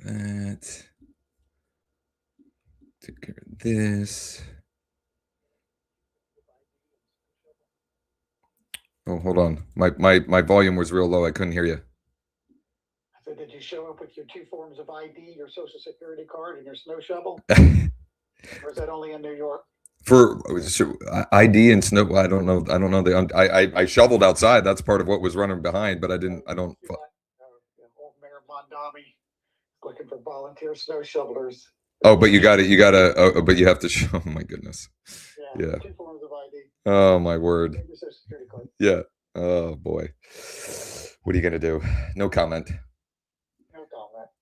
that. Take care of this. Oh, hold on. My volume was real low. I couldn't hear you. So did you show up with your two forms of ID, your social security card, and your snow shovel? Or is that only in New York? For ID and snow, I don't know. I don't know. I shoveled outside. That's part of what was running behind, but I don't. Old Mayor Mondami looking for volunteer snow shovelers. Oh, but you got it. But you have to show. Oh my goodness. Yeah. Two forms of ID. Oh my word. Yeah. Oh boy. What are you gonna do? No comment.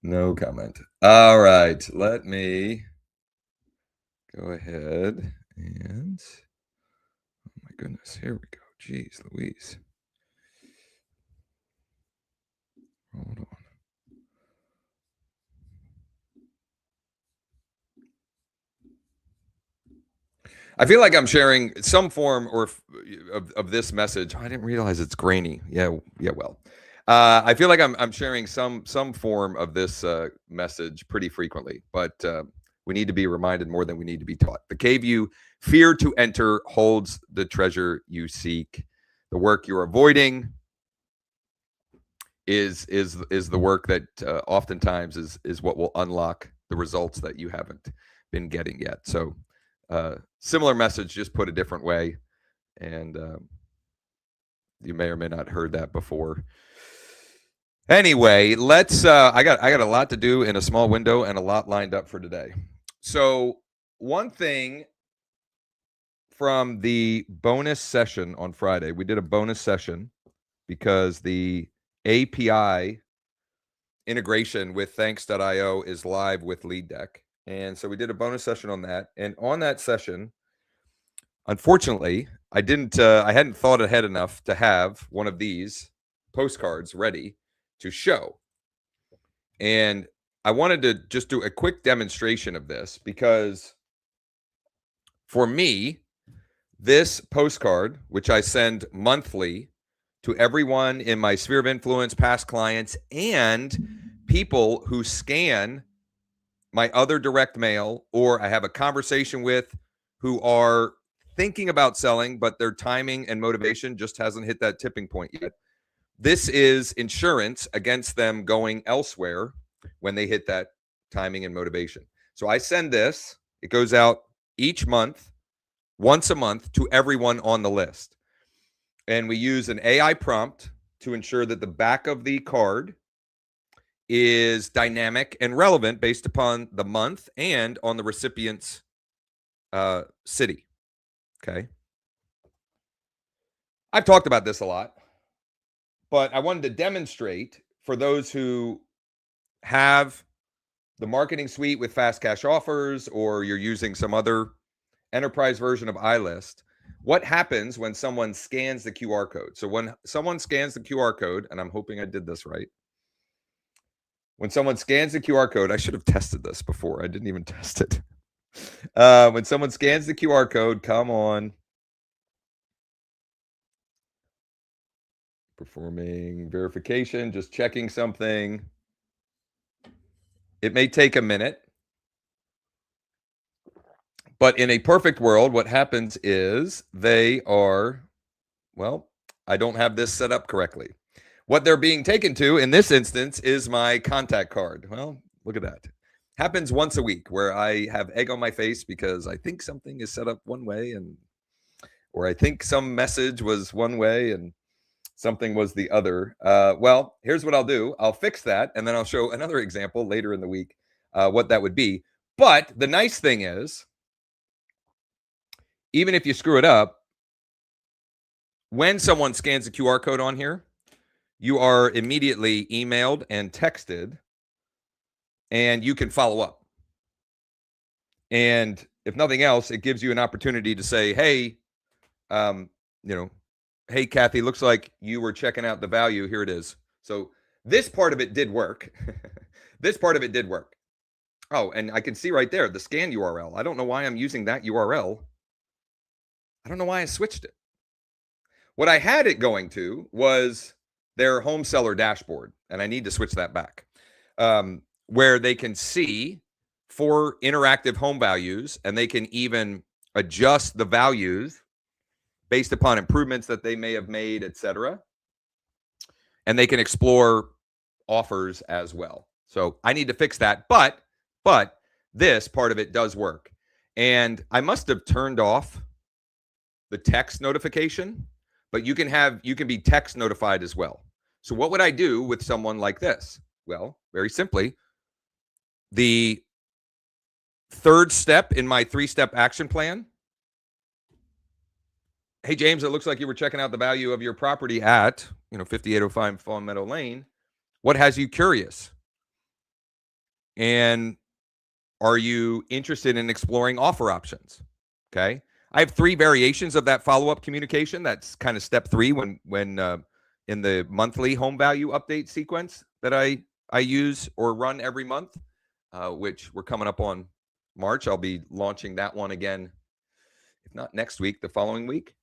No comment. All right. Let me go ahead and. Oh my goodness. Here we go. Jeez Louise. Hold on. I feel like I'm sharing some form of this message. I didn't realize it's grainy. Yeah. Well, I feel like I'm sharing some form of this message pretty frequently, but we need to be reminded more than we need to be taught. The cave you fear to enter holds the treasure you seek. The work you're avoiding is the work that oftentimes is what will unlock the results that you haven't been getting yet. So similar message, just put a different way, and you may or may not heard that before. Anyway, let's I got a lot to do in a small window and a lot lined up for today. So one thing from the bonus session on Friday, we did a bonus session because the API integration with thanks.io is live with LeadDeck. And so we did a bonus session on that. And on that session, unfortunately, I hadn't thought ahead enough to have one of these postcards ready to show. And I wanted to just do a quick demonstration of this because for me, this postcard, which I send monthly to everyone in my sphere of influence, past clients, and people who scan my other direct mail or I have a conversation with who are thinking about selling, but their timing and motivation just hasn't hit that tipping point yet. This is insurance against them going elsewhere when they hit that timing and motivation. So I send this. It goes out each month, once a month, to everyone on the list. And we use an AI prompt to ensure that the back of the card is dynamic and relevant based upon the month and on the recipient's city. Okay. I've talked about this a lot, but I wanted to demonstrate for those who have the marketing suite with fast cash offers, or you're using some other enterprise version of iList, what happens when someone scans the QR code. So when someone scans the QR code, and I'm hoping I did this right. When someone scans the QR code, I should have tested this before. I didn't even test it. When someone scans the QR code, come on. Performing verification, just checking something. It may take a minute. But in a perfect world, what happens is they are, well, I don't have this set up correctly. What they're being taken to in this instance is my contact card. Well, look at that. Happens once a week where I have egg on my face because I think something is set up one way or I think some message was one way and something was the other. Well, here's what I'll do. I'll fix that, and then I'll show another example later in the week what that would be. But the nice thing is, even if you screw it up, when someone scans the QR code on here, you are immediately emailed and texted, and you can follow up. And if nothing else, it gives you an opportunity to say, hey, hey, Kathy, looks like you were checking out the value. Here it is. So this part of it did work. This part of it did work. Oh, and I can see right there, the scan URL. I don't know why I'm using that URL. I don't know why I switched it. What I had it going to was their home seller dashboard, and I need to switch that back. where they can see 4 interactive home values, and they can even adjust the values based upon improvements that they may have made, etc. And they can explore offers as well. So I need to fix that, but this part of it does work. And I must have turned off the text notification, but you can be text notified as well. So what would I do with someone like this? Well, very simply, the third step in my 3-step action plan. Hey, James, it looks like you were checking out the value of your property at, 5805 Fawn Meadow Lane. What has you curious? And are you interested in exploring offer options? Okay. I have 3 variations of that follow-up communication. That's kind of step 3 when in the monthly home value update sequence that I use or run every month, which we're coming up on March. I'll be launching that one again, if not next week, the following week.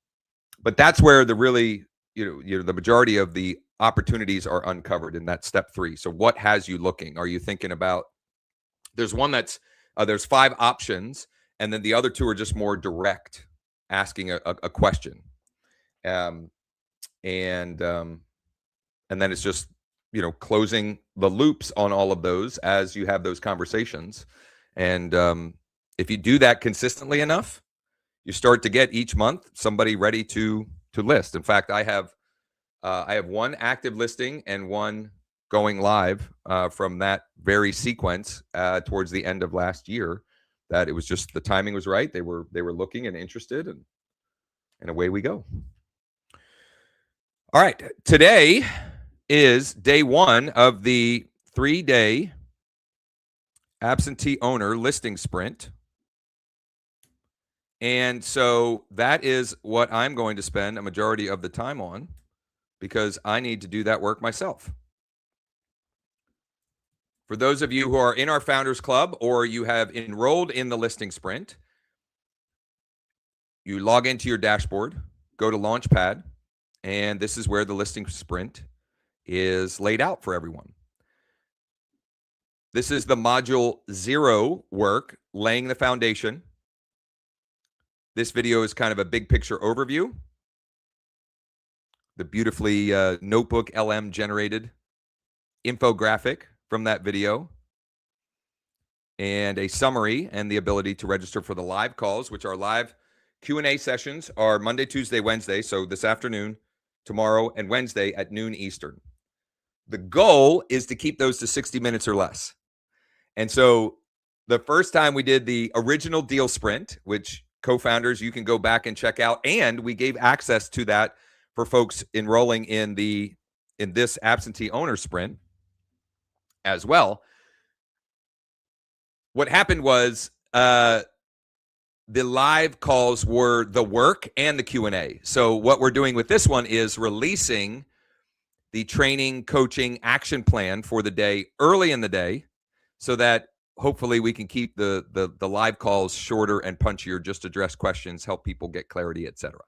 But that's where the really, the majority of the opportunities are uncovered in that step 3. So what has you looking? Are you thinking about, there's one that's, there's 5 options, and then the other 2 are just more direct, asking a question. And then it's just, closing the loops on all of those as you have those conversations. And if you do that consistently enough, you start to get each month somebody ready to list. In fact, I have 1 active listing and 1 going live from that very sequence towards the end of last year. That it was just the timing was right. They were looking and interested, and away we go. All right, today is day 1 of the 3-day absentee owner listing sprint. And so that is what I'm going to spend a majority of the time on, because I need to do that work myself. For those of you who are in our Founders Club or you have enrolled in the listing sprint, you log into your dashboard, go to Launchpad, and this is where the listing sprint is laid out for everyone. This is the module 0 work, laying the foundation. This video is kind of a big picture overview. The beautifully Notebook LM generated infographic from that video, and a summary, and the ability to register for the live calls, which are live Q&A sessions are Monday, Tuesday, Wednesday. So this afternoon, tomorrow, and Wednesday at noon Eastern. The goal is to keep those to 60 minutes or less. And so the first time we did the original deal sprint, which co-founders, you can go back and check out. And we gave access to that for folks enrolling in this absentee owner sprint as well. What happened was the live calls were the work and the Q&A. So what we're doing with this one is releasing the training, coaching, action plan for the day early in the day, so that hopefully we can keep the live calls shorter and punchier, just address questions, help people get clarity, etc.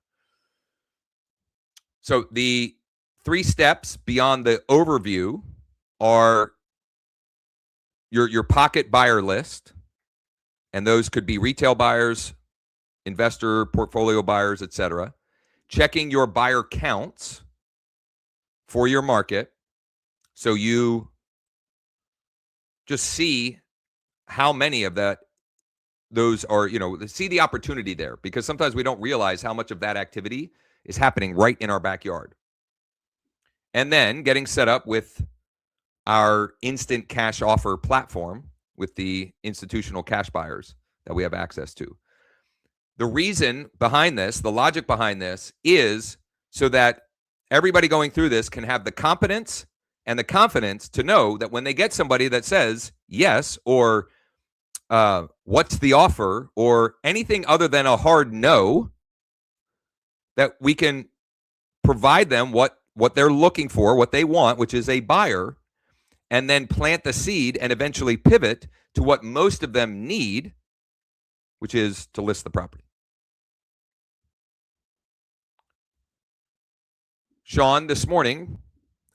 So the 3 steps beyond the overview are your pocket buyer list, and those could be retail buyers, investor portfolio buyers, etc. Checking your buyer counts for your market, so you just see how many of those are, see the opportunity there, because sometimes we don't realize how much of that activity is happening right in our backyard. And then getting set up with our instant cash offer platform with the institutional cash buyers that we have access to. The reason behind this, the logic behind this, is so that everybody going through this can have the competence and the confidence to know that when they get somebody that says yes, or what's the offer, or anything other than a hard no, that we can provide them what they're looking for, what they want, which is a buyer, and then plant the seed and eventually pivot to what most of them need, which is to list the property. Sean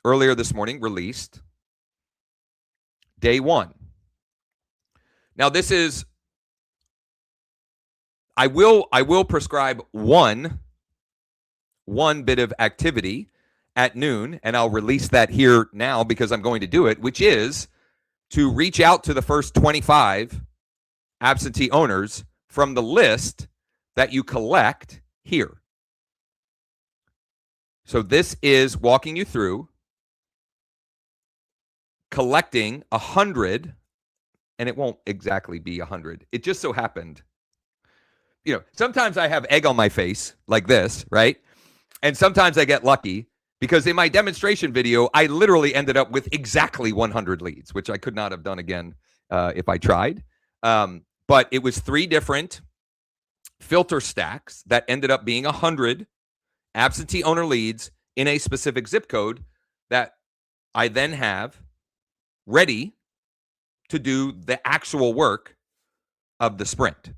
earlier this morning, released day 1 Now this is, I will prescribe one bit of activity at noon, and I'll release that here now because I'm going to do it, which is to reach out to the first 25 absentee owners from the list that you collect here. So this is walking you through collecting 100, and it won't exactly be 100. It just so happened, sometimes I have egg on my face like this, right? And sometimes I get lucky because in my demonstration video, I literally ended up with exactly 100 leads, which I could not have done again if I tried. But it was 3 different filter stacks that ended up being 100 absentee owner leads in a specific zip code that I then have ready to do the actual work of the sprint,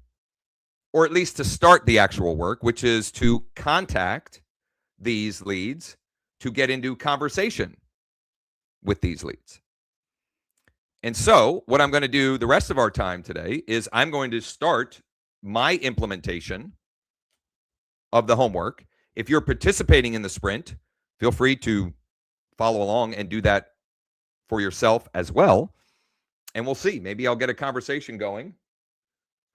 or at least to start the actual work, which is to contact these leads to get into conversation with these leads. And so what I'm going to do the rest of our time today is I'm going to start my implementation of the homework. If you're participating in the sprint, feel free to follow along and do that for yourself as well. And we'll see. Maybe I'll get a conversation going.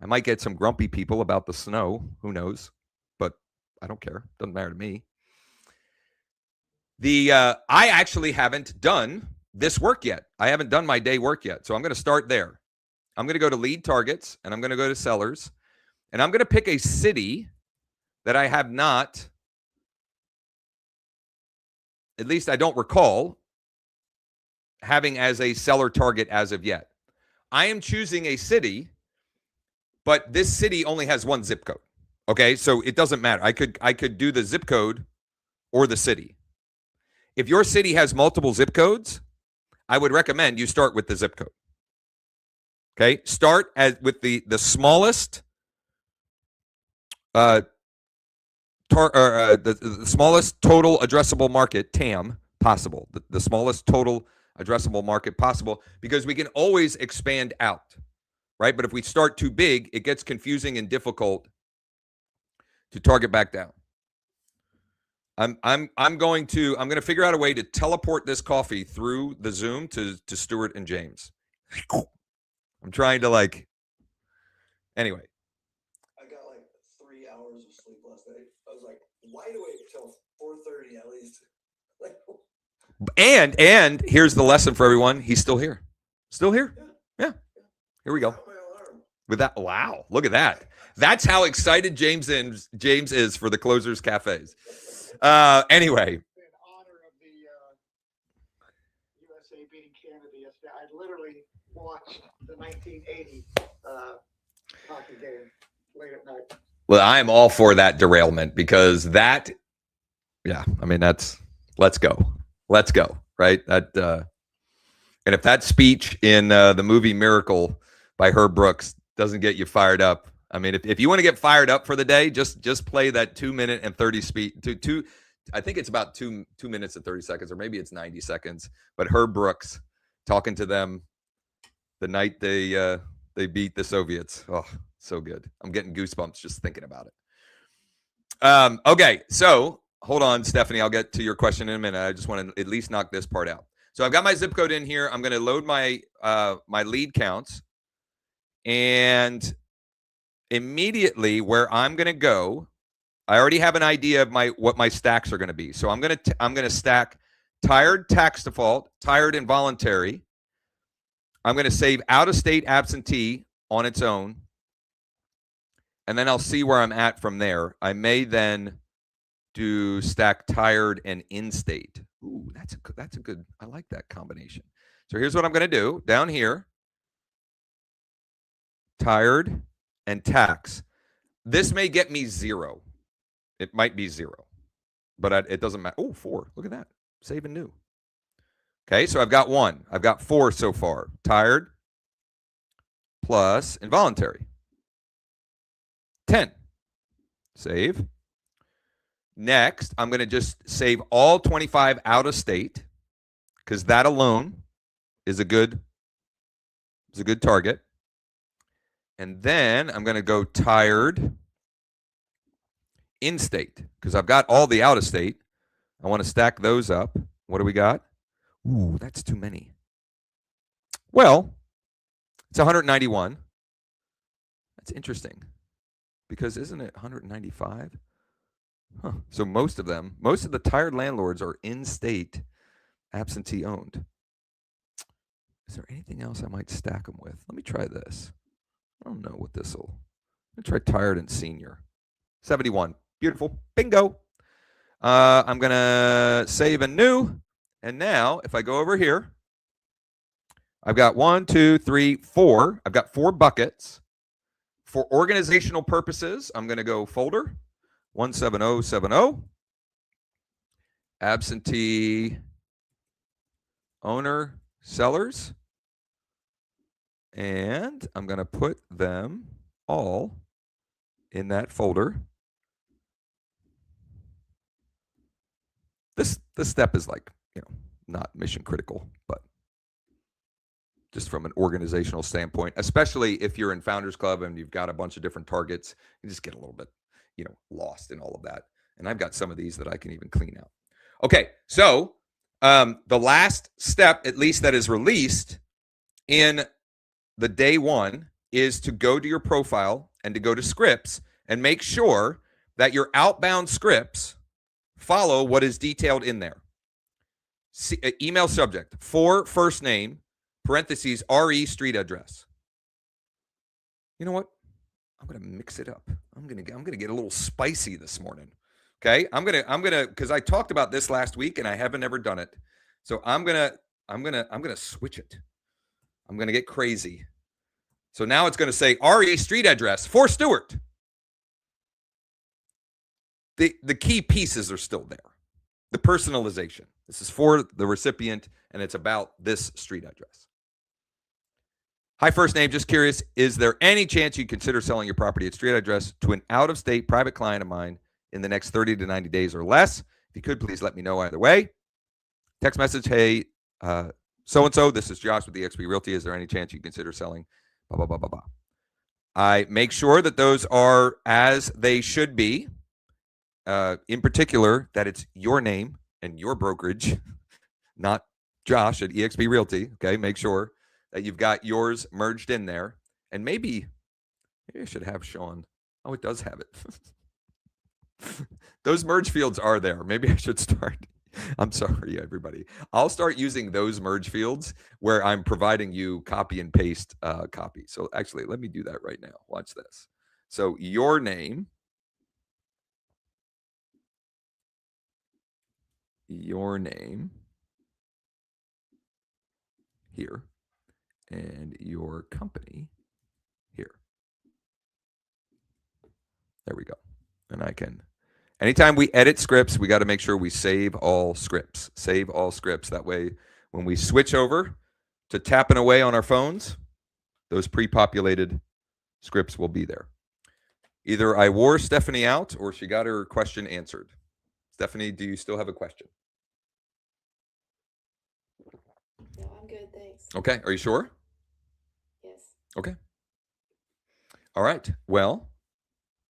I might get some grumpy people about the snow. Who knows? But I don't care. Doesn't matter to me. I actually haven't done this work yet. I haven't done my day work yet. So I'm going to start there. I'm going to go to lead targets, and I'm going to go to sellers, and I'm going to pick a city that I have not, at least I don't recall, having as a seller target as of yet. I am choosing a city, but this city only has one zip code. Okay, so it doesn't matter. I could do the zip code or the city. If your city has multiple zip codes, I would recommend you start with the zip code. Okay, start with the smallest the smallest total addressable market, TAM, possible. The smallest total addressable market possible, because we can always expand out, right? But if we start too big, it gets confusing and difficult to target back down. I'm going to figure out a way to teleport this coffee through the Zoom to Stuart and James. I'm trying to anyway. I got 3 hours of sleep last night. I was wide awake till 4:30 at least. And here's the lesson for everyone. He's still here. Still here. Yeah. Here we go. With that, wow, look at that. That's how excited James is for the Closers Cafes. Anyway. In honor of the USA beating Canada yesterday, I literally watched the 1980 hockey game late at night. Well, I am all for that derailment because let's go, right? And if that speech in the movie Miracle by Herb Brooks doesn't get you fired up, I mean, if you want to get fired up for the day, just play that 2 minute and 30 speed. I think it's about 2 minutes and 30 seconds, or maybe it's 90 seconds. But Herb Brooks talking to them the night they beat the Soviets. Oh, so good. I'm getting goosebumps just thinking about it. Okay, so hold on, Stephanie. I'll get to your question in a minute. I just want to at least knock this part out. So I've got my zip code in here. I'm going to load my my lead counts, and immediately where I'm going to go, I already have an idea of what my stacks are going to be. So I'm going to stack tired tax default, tired involuntary. I'm going to save out-of-state absentee on its own, and then I'll see where I'm at from there. I may then do stack tired and in-state. Ooh, that's a good. I like that combination. So here's what I'm going to do down here: tired and tax. This may get me 0. It might be 0, but it doesn't matter. Oh, 4. Look at that. Save and new. Okay, so I've got 1. I've got 4 so far. Tired plus involuntary. 10. Save. Next, I'm going to just save all 25 out of state, because that alone is a good target. And then I'm going to go tired in state because I've got all the out of state. I want to stack those up. What do we got? Ooh, that's too many. Well, it's 191. That's interesting because isn't it 195? Huh. So most of the tired landlords are in state absentee owned. Is there anything else I might stack them with? Let me try this. I don't know what this will. I'm going to try tired and senior. 71. Beautiful. Bingo. I'm going to save and new. And now, if I go over here, I've got 1, 2, 3, 4. I've got 4 buckets. For organizational purposes, I'm going to go folder 17070. Absentee owner sellers. And I'm going to put them all in that folder. This step is like, not mission critical, but just from an organizational standpoint, especially if you're in Founders Club and you've got a bunch of different targets, you just get a little bit, lost in all of that. And I've got some of these that I can even clean out. Okay, so the last step, at least that is released in the day one, is to go to your profile and to go to scripts and make sure that your outbound scripts follow what is detailed in there. Email subject, for first name, parentheses, RE street address. You know what? I'm going to mix it up. I'm going to get a little spicy this morning. Okay? I'm going to cuz I talked about this last week and I haven't ever done it. So I'm going to switch it. I'm going to get crazy. So now it's going to say RE street address for Stewart. The key pieces are still there. The personalization. This is for the recipient, and it's about this street address. Hi, first name. Just curious, is there any chance you'd consider selling your property at street address to an out-of-state private client of mine in the next 30 to 90 days or less? If you could, please let me know either way. Text message, hey, so-and-so, this is Josh with eXp Realty. Is there any chance you consider selling? Blah, blah, blah, blah, blah. I make sure that those are as they should be. In particular, that it's your name and your brokerage, not Josh at eXp Realty. Okay, make sure that you've got yours merged in there. And maybe I should have Sean. Oh, it does have it. Those merge fields are there. Maybe I should start. I'm sorry, everybody. I'll start using those merge fields where I'm providing you copy and paste copy. So actually, let me do that right now. Watch this. So your name. Your name here and your company here. There we go. And I can, anytime we edit scripts, we got to make sure we save all scripts. Save all scripts. That way, when we switch over to tapping away on our phones, those pre-populated scripts will be there. Either I wore Stephanie out or she got her question answered. Stephanie, do you still have a question? No, I'm good, thanks. Okay, are you sure? Yes. Okay. All right. Well.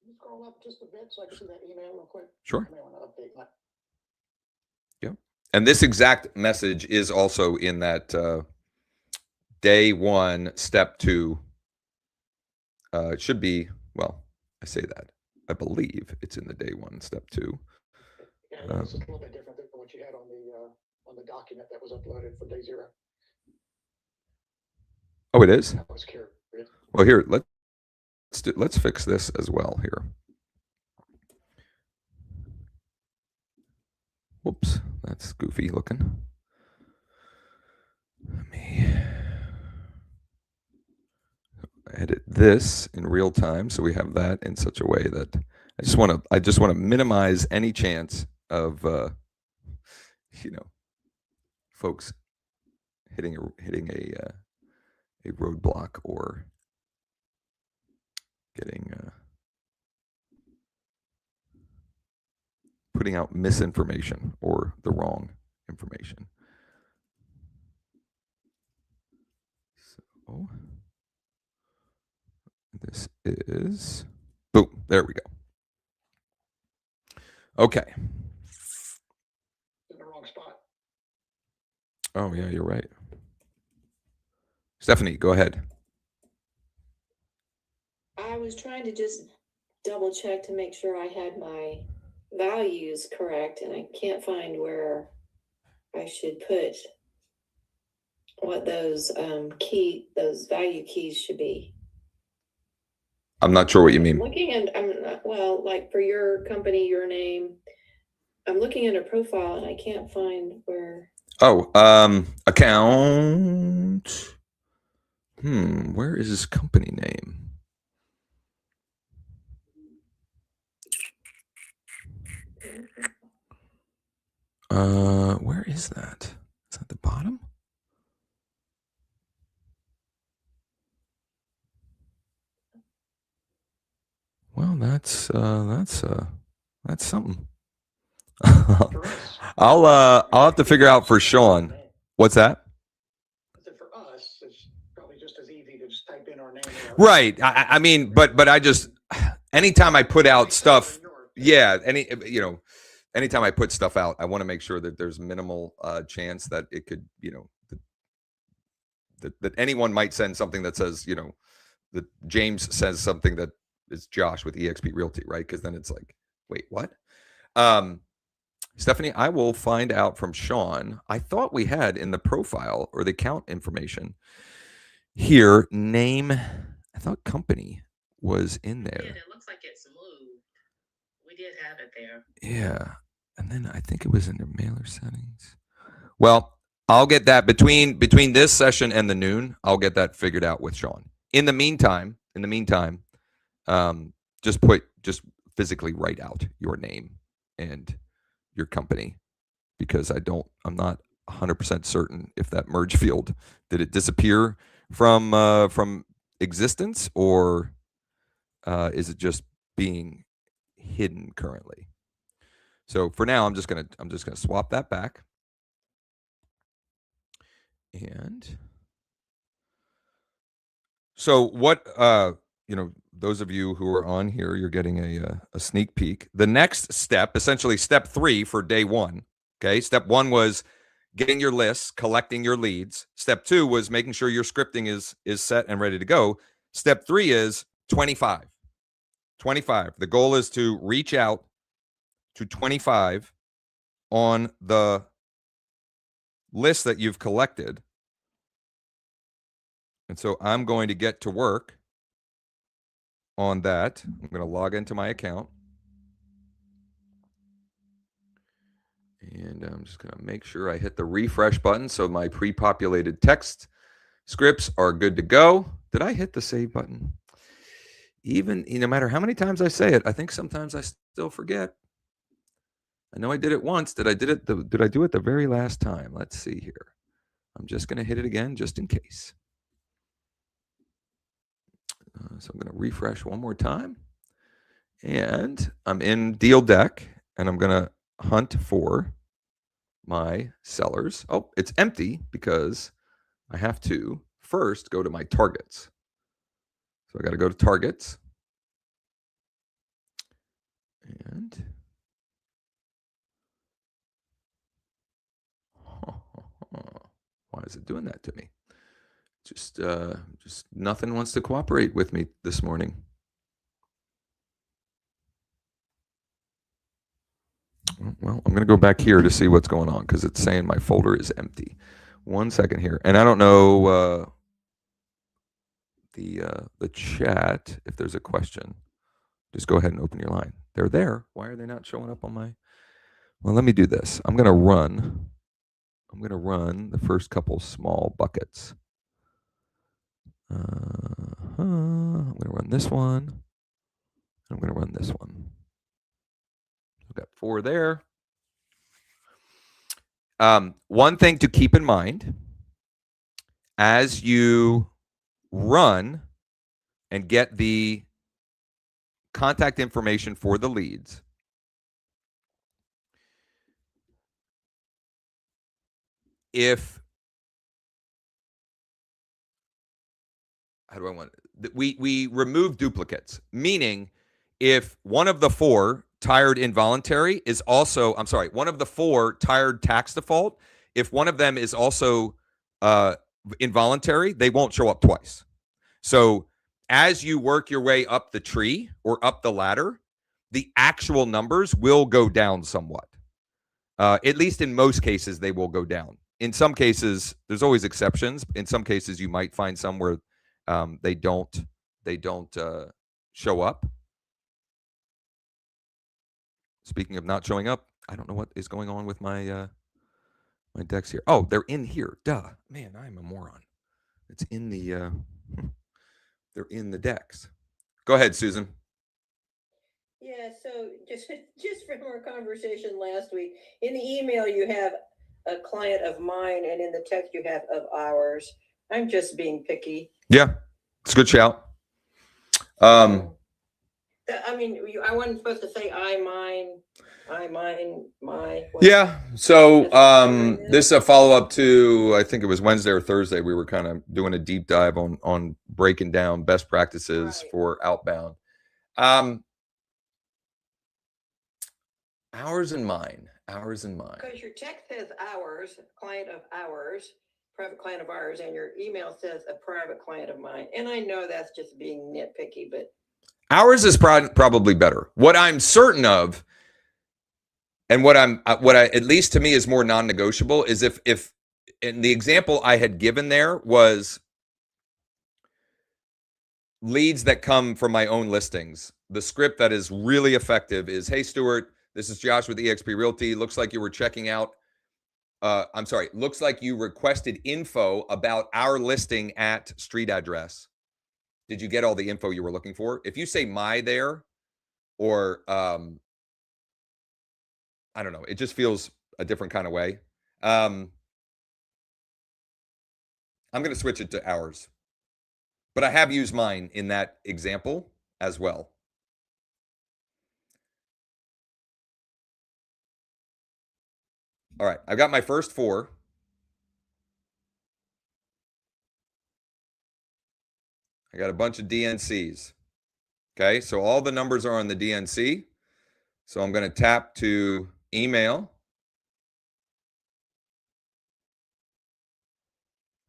Can you scroll up just a bit so I can see that email real quick? Sure. I may want to update that. Yeah. And this exact message is also in that day one, step 2. It should be, well, I say that. I believe it's in the day 1, step 2. Yeah, this is a little bit different than what you had on the document that was uploaded for day 0. Oh, it is? That was curious. Well, here, let's fix this as well here. Whoops, that's goofy looking. Let me edit this in real time so we have that in such a way that I just want to minimize any chance of folks hitting a roadblock or getting putting out misinformation or the wrong information. So This is, boom, there we go. Okay. In the wrong spot. Oh, yeah, you're right. Stephanie, go ahead. I was trying to just double check to make sure I had my values correct, and I can't find where I should put what those those value keys should be. I'm not sure what you mean. Looking at, like for your company, your name, I'm looking at a profile and I can't find where. Oh, account. Where is his company name? Where is that? Is that the bottom? Well, that's something. I'll have to figure out for Sean. What's that? For us, it's probably just as easy to just type in our name. Right. I mean, but I just, anytime I put out stuff, yeah, anytime I put stuff out, I want to make sure that there's minimal chance that it could, that anyone might send something that says, that James says something that is Josh with eXp Realty, right? Because then it's like, wait, what? Stephanie, I will find out from Sean. I thought we had in the profile or the account information here, name, I thought company was in there. Yeah, it looks like it's moved. We did have it there. Yeah. And then I think it was in the mailer settings. Well, I'll get that between this session and the noon. I'll get that figured out with Sean. In the meantime, just physically write out your name and your company, because I'm not 100% certain if that merge field, did it disappear from existence, or is it just being hidden currently? So for now, I'm just gonna swap that back. And so what, those of you who are on here, you're getting a sneak peek. The next step, essentially step 3 for day 1. Okay. Step 1 was getting your lists, collecting your leads. Step 2 was making sure your scripting is set and ready to go. Step 3 is 25. 25. The goal is to reach out to 25 on the list that you've collected. And so I'm going to get to work on that. I'm going to log into my account. And I'm just going to make sure I hit the refresh button so my pre-populated text scripts are good to go. Did I hit the save button? Even no matter how many times I say it, I think sometimes I still forget. I know I did it once. Did I do it the very last time? Let's see here. I'm just going to hit it again just in case. So I'm going to refresh one more time. And I'm in LeadDeck, and I'm going to hunt for my sellers. Oh, it's empty because I have to first go to my targets. So I got to go to targets. And why is it doing that to me? Just nothing wants to cooperate with me this morning. Well, I'm going to go back here to see what's going on because it's saying my folder is empty. 1 second here. And I don't know the chat, if there's a question. Just go ahead and open your line. They're there. Why are they not showing up on my? Well, let me do this. I'm going to run the first couple small buckets. I'm going to run this one. I'm going to run this one. I've got 4 there. One thing to keep in mind as you run and get the contact information for the leads, if how do I want it? We remove duplicates, meaning if one of the 4 tired involuntary is also, I'm sorry, one of the 4 tired tax default, if one of them is also involuntary, they won't show up twice. So as you work your way up the tree or up the ladder, the actual numbers will go down somewhat. At least in most cases, they will go down. In some cases, there's always exceptions. In some cases, you might find some where they don't show up. Speaking of not showing up, I don't know what is going on with my my decks here. Oh, they're in here. Duh, man, I'm a moron. It's in the they're in the decks. Go ahead, Susan. Yeah, so just from our conversation last week, in the email you have a client of mine, and in the text you have of ours. I'm just being picky. Yeah, it's a good shout. I mean, I wasn't supposed to say I, mine, my. Yeah. So this is a follow-up to, I think it was Wednesday or Thursday. We were kind of doing a deep dive on breaking down best practices for outbound. Ours and mine. Because your text says ours, client of ours, private client of ours, and your email says a private client of mine. And I know that's just being nitpicky, but ours is probably better. What I'm certain of, and what I at least to me is more non-negotiable, is if and the example I had given there was leads that come from my own listings. The script that is really effective is, hey, Stuart, this is Josh with eXp Realty. Looks like you were checking out. I'm sorry. Looks like you requested info about our listing at street address. Did you get all the info you were looking for? If you say my there, or I don't know, it just feels a different kind of way. I'm going to switch it to ours, but I have used mine in that example as well. All right, I've got my first 4. I got a bunch of DNCs. Okay, so all the numbers are on the DNC. So I'm going to tap to email.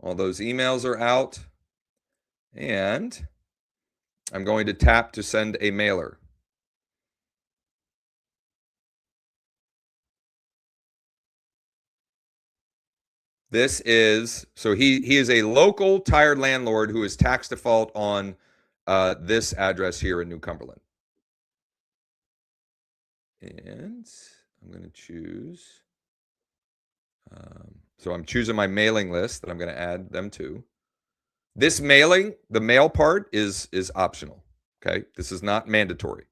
All those emails are out. And I'm going to tap to send a mailer. This is, so he is a local tired landlord who is tax default on this address here in New Cumberland. And I'm going to choose. So I'm choosing my mailing list that I'm going to add them to. This mailing, the mail part is optional. Okay, this is not mandatory.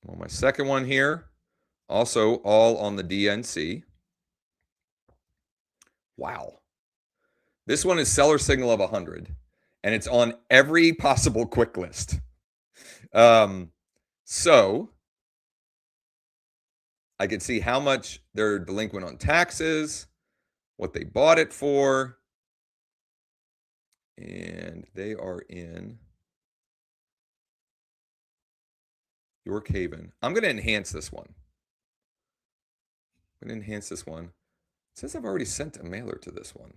On my second one here, also all on the DNC. Wow. This one is seller signal of 100, and it's on every possible quick list. So I can see how much they're delinquent on taxes, what they bought it for, and they are in York Haven. I'm going to enhance this one. I'm going to enhance this one. It says I've already sent a mailer to this one.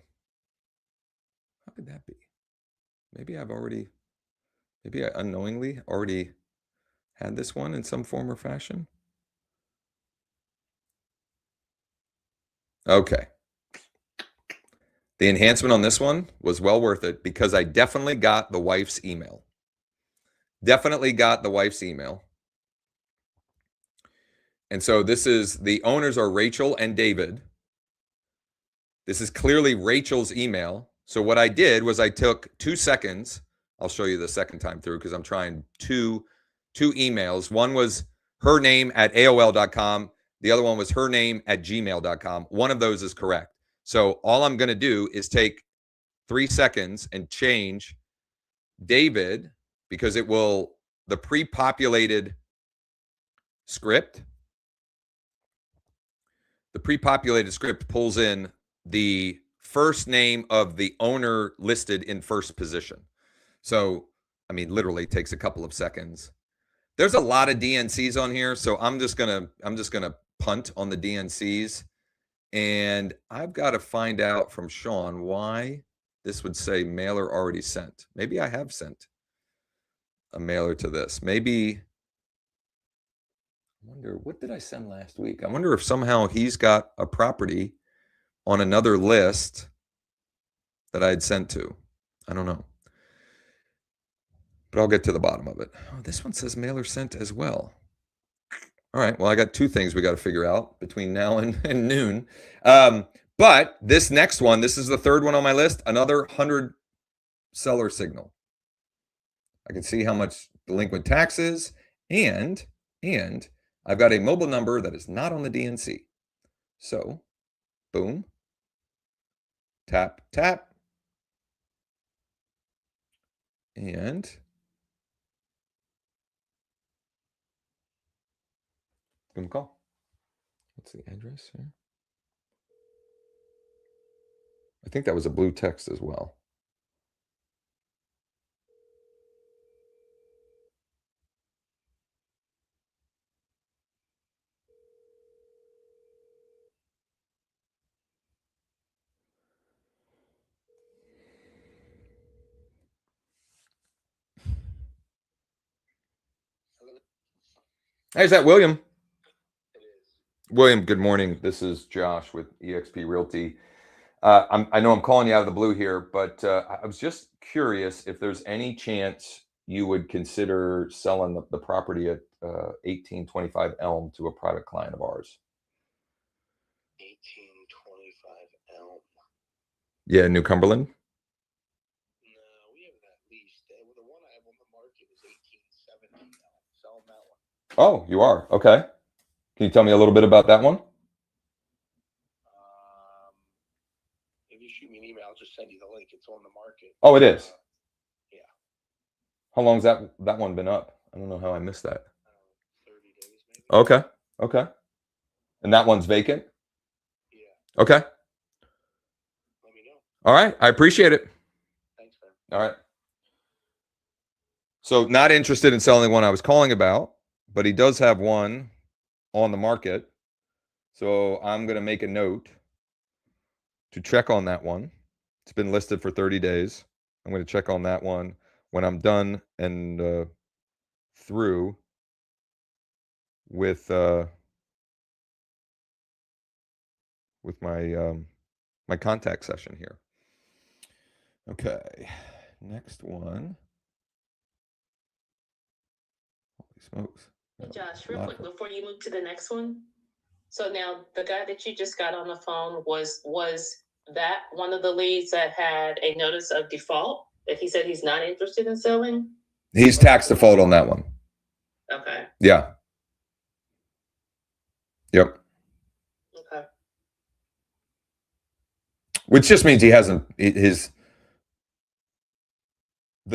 How could that be? Maybe I unknowingly already had this one in some form or fashion. Okay. The enhancement on this one was well worth it because I definitely got the wife's email. Definitely got the wife's email. And so this is, the owners are Rachel and David. This is clearly Rachel's email. So what I did was I took 2 seconds. I'll show you the second time through because I'm trying two emails. One was her name at AOL.com. The other one was her name at gmail.com. One of those is correct. So all I'm going to do is take 3 seconds and change David, because it will, the pre-populated script, the pre-populated script pulls in the first name of the owner listed in first position. So, I mean, literally takes a couple of seconds. There's a lot of DNCs on here, so I'm just gonna punt on the DNCs, and I've got to find out from Sean why this would say mailer already sent. Maybe I have sent a mailer to this. Maybe. I wonder, what did I send last week? I wonder if somehow he's got a property on another list that I'd sent to. I don't know. But I'll get to the bottom of it. Oh, this one says mailer sent as well. All right. Well, I got two things we got to figure out between now and noon. But this next one, this is the third one on my list, another 100 seller signal. I can see how much delinquent tax is, and I've got a mobile number that is not on the DNC. So, boom, tap, tap, and boom, call. What's the address here? I think that was a blue text as well. Hey, is that William? William, good morning. This is Josh with eXp Realty. I know I'm calling you out of the blue here, but I was just curious if there's any chance you would consider selling the property at 1825 Elm to a private client of ours. 1825 Elm. Yeah, New Cumberland. No, we have that leased. The one I have on the market is 1870 Elm. Selling that one. Oh, you are? Okay. Can you tell me a little bit about that one? If you shoot me an email, I'll just send you the link. It's on the market. Oh, it is? Yeah. How long's that one been up? I don't know how I missed that. 30 days maybe. Okay. Okay. And that one's vacant? Yeah. Okay. Let me know. All right. I appreciate it. Thanks, man. All right. So not interested in selling the one I was calling about, but he does have one on the market. So I'm going to make a note to check on that one. It's been listed for 30 days. I'm going to check on that one when I'm done and through with my my contact session here. Okay, next one. Holy smokes! Hey Josh, real quick before you move to the next one. So now the guy that you just got on the phone was that one of the leads that had a notice of default that he said he's not interested in selling? He's tax default on that one. Okay. Yeah. Yep. Okay. Which just means he hasn't the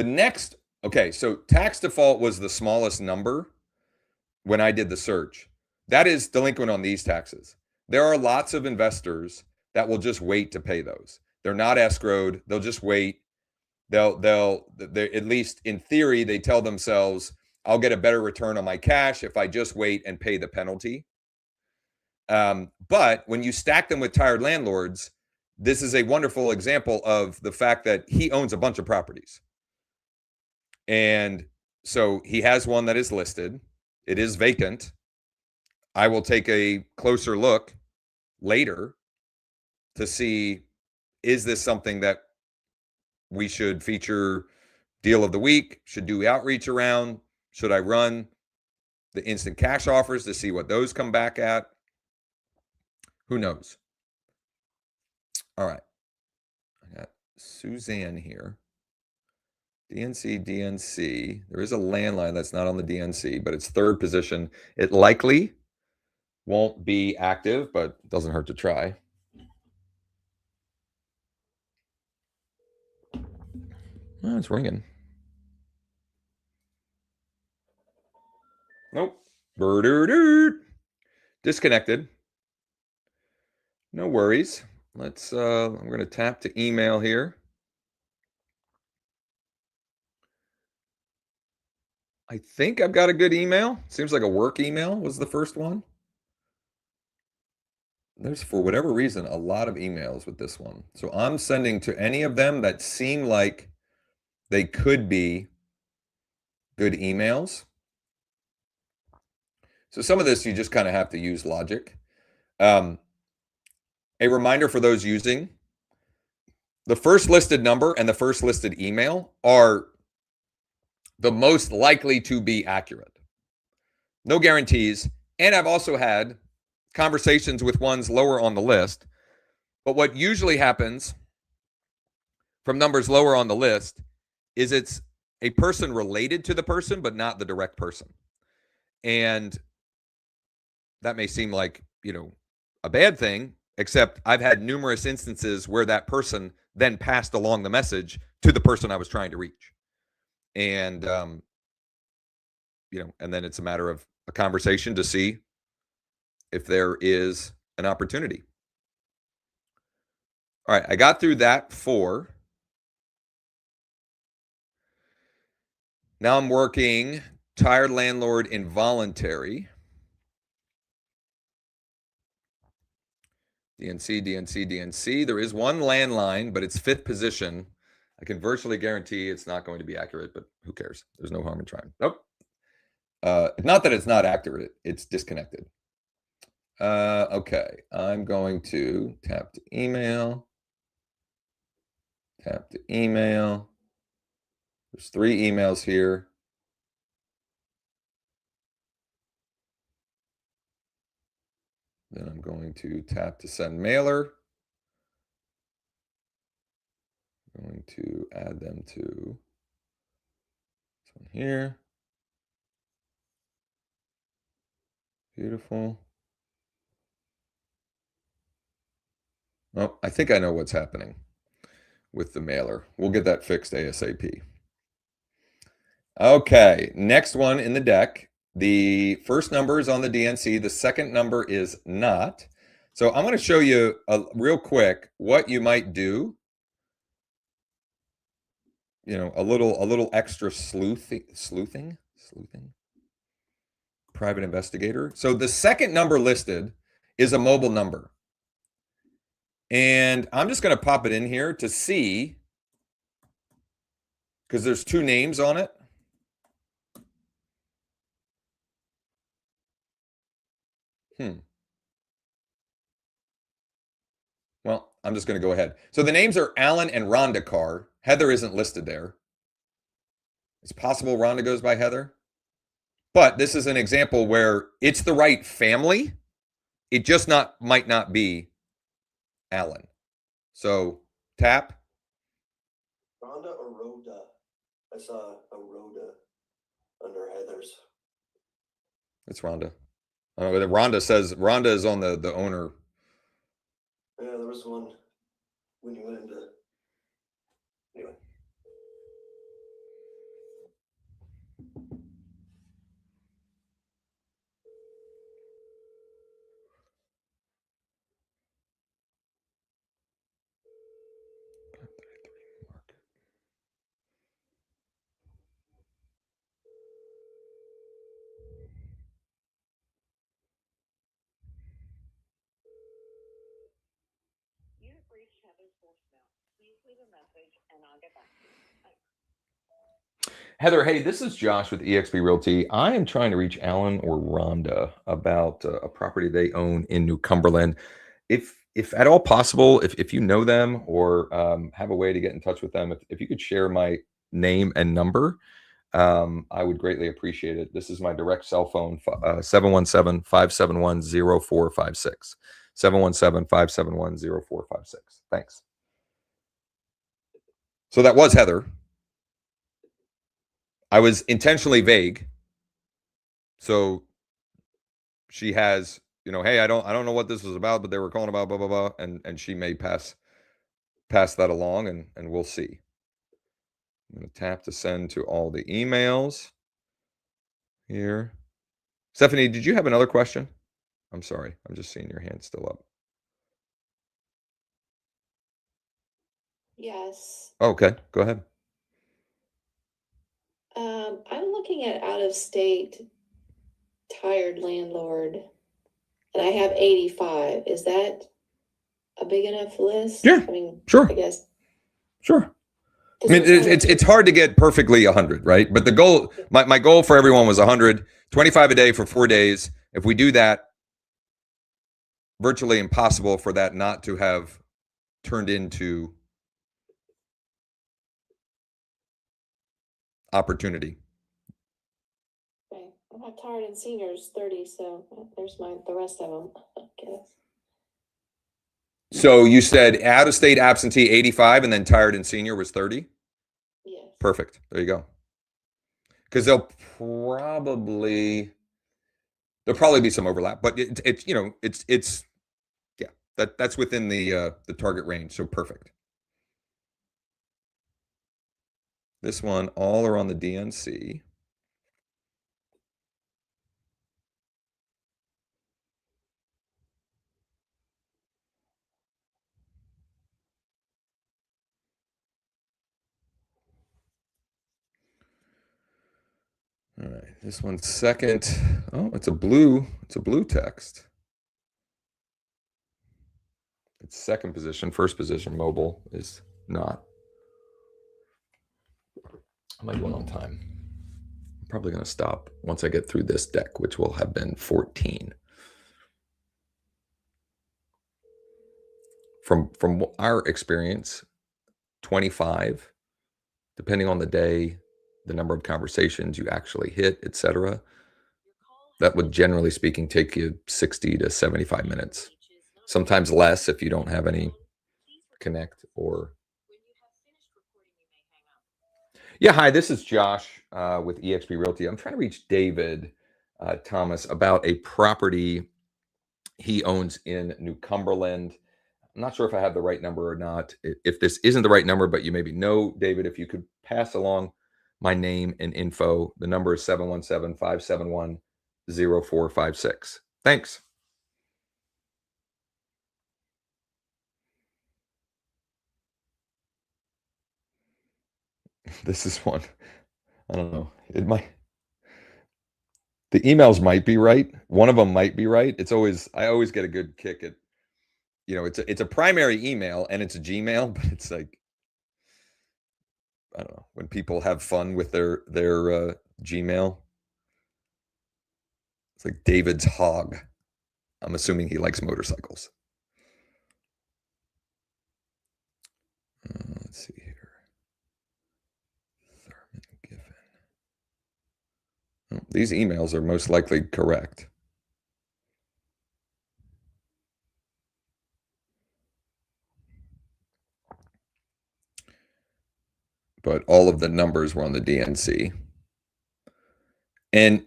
next. Okay, so tax default was the smallest number when I did the search. That is delinquent on these taxes. There are lots of investors that will just wait to pay those. They're not escrowed. They'll just wait. They're at least in theory, they tell themselves, I'll get a better return on my cash if I just wait and pay the penalty. But when you stack them with tired landlords, this is a wonderful example of the fact that he owns a bunch of properties. And so he has one that is listed. It is vacant. I will take a closer look later to see, is this something that we should feature deal of the week? Should do outreach around? Should I run the instant cash offers to see what those come back at? Who knows? All right. I got Suzanne here. DNC. There is a landline that's not on the DNC, but it's third position. It likely won't be active, but it doesn't hurt to try. Oh, it's ringing. Nope. Disconnected. No worries. Let's, I'm going to tap to email here. I think I've got a good email. Seems like a work email was the first one. There's, for whatever reason, a lot of emails with this one. So I'm sending to any of them that seem like they could be good emails. So some of this you just kind of have to use logic. A reminder for those using, the first listed number and the first listed email are the most likely to be accurate. No guarantees. And I've also had conversations with ones lower on the list. But what usually happens from numbers lower on the list is it's a person related to the person, but not the direct person. And that may seem like, a bad thing, except I've had numerous instances where that person then passed along the message to the person I was trying to reach. And, and then it's a matter of a conversation to see if there is an opportunity. All right, I got through that 4. Now I'm working tired landlord involuntary. DNC. There is one landline, but it's 5th position. I can virtually guarantee it's not going to be accurate, but who cares? There's no harm in trying. Nope. Not that it's not accurate, it's disconnected. Okay, I'm going to tap to email. Tap to email. There's 3 emails here. Then I'm going to tap to send mailer. I'm going to add them to this one here. Beautiful. Oh, I think I know what's happening with the mailer. We'll get that fixed ASAP. Okay, next one in the deck. The first number is on the DNC. The second number is not. So I'm going to show you real quick what you might do. A little extra sleuthing. Private investigator. So the second number listed is a mobile number. And I'm just going to pop it in here to see, because there's 2 names on it. Well, I'm just going to go ahead. So the names are Alan and Rhonda Carr. Heather isn't listed there. It's possible Rhonda goes by Heather. But this is an example where it's the right family. It just might not be Alan. So tap. Rhonda or Rhoda? I saw a Rhoda under Heather's. It's Rhonda. Rhonda says Rhonda is on the owner. Yeah, there was one when you went into. Anyway. Heather, hey, this is Josh with eXp Realty. I am trying to reach Alan or Rhonda about a property they own in New Cumberland. If at all possible, if you know them or have a way to get in touch with them, if you could share my name and number, I would greatly appreciate it. This is my direct cell phone, 717-571-0456. 717-571-0456. Thanks. So that was Heather. I was intentionally vague. So she has, hey, I don't know what this was about, but they were calling about blah, blah, blah. And she may pass that along and we'll see. I'm going to tap to send to all the emails here. Stephanie, did you have another question? I'm sorry. I'm just seeing your hand still up. Yes. Okay, go ahead. I'm looking at out-of-state tired landlord, and I have 85. Is that a big enough list? Yeah, I mean, sure. I guess. Sure. I mean, it's hard to get perfectly 100, right? But the goal, my goal for everyone was 100, 25 a day for 4 days. If we do that, virtually impossible for that not to have turned into opportunity. Okay. I have tired and seniors 30, so there's the rest of them, I guess. So you said out of state absentee 85 and then tired and senior was 30? Yes. Perfect. There you go. Because there'll probably be some overlap, but it's yeah, that's within the target range. So perfect. This one, all are on the DNC. All right, this one's second. Oh, it's a blue text. It's second position. First position, mobile is not. Am I going on time? I'm probably going to stop once I get through this deck, which will have been 14. From our experience, 25, depending on the day, the number of conversations you actually hit, etc. That would, generally speaking, take you 60 to 75 minutes. Sometimes less if you don't have any connect or. Yeah, hi, this is Josh with eXp Realty. I'm trying to reach David Thomas about a property he owns in New Cumberland. I'm not sure if I have the right number or not. If this isn't the right number, but you maybe know, David, if you could pass along my name and info. The number is 717-571-0456. Thanks. This is one. I don't know. It might. The emails might be right. One of them might be right. I always get a good kick at, it's a primary email and it's a Gmail, but it's like, I don't know, when people have fun with their Gmail. It's like David's Hog. I'm assuming he likes motorcycles. Let's see here. Thurman Giffen. Oh, these emails are most likely correct. But all of the numbers were on the DNC. And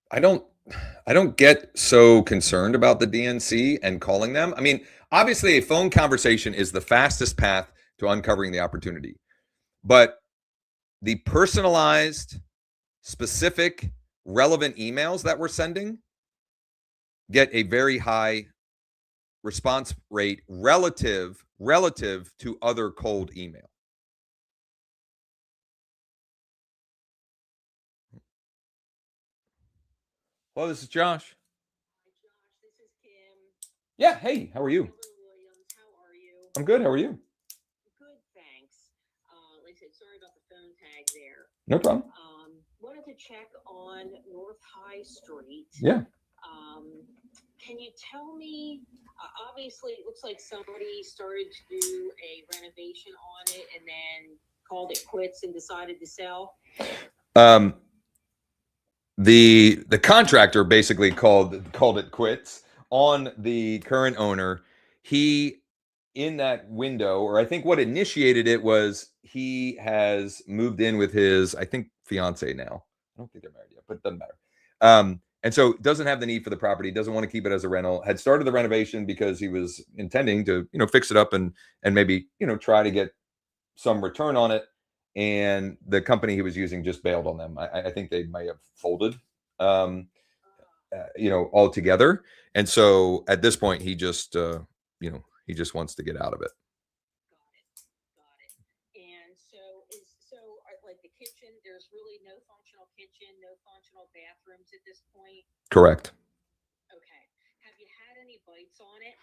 I don't get so concerned about the DNC and calling them. I mean, obviously a phone conversation is the fastest path to uncovering the opportunity. But the personalized, specific, relevant emails that we're sending get a very high response rate relative to other cold email. Hello, this is Josh. Hi, Josh. This is Kim. Yeah, hey, how are you? Williams. How are you? I'm good. How are you? Good, thanks. Like I said, sorry about the phone tag there. No problem. Wanted to check on North High Street. Yeah. Can you tell me, obviously it looks like somebody started to do a renovation on it and then called it quits and decided to sell? The contractor basically called it quits on the current owner. He, in that window, or I think what initiated it was he has moved in with his, I think, fiance now. I don't think they're married yet, but it doesn't matter. And so doesn't have the need for the property, doesn't want to keep it as a rental, had started the renovation because he was intending to, fix it up and maybe, try to get some return on it. and the company he was using just bailed on them. I think they may have folded, altogether. And so at this point, he just, he just wants to get out of it. Got it. And like the kitchen, there's really no functional kitchen, no functional bathrooms at this point. Correct. Okay. Have you had any bites on it?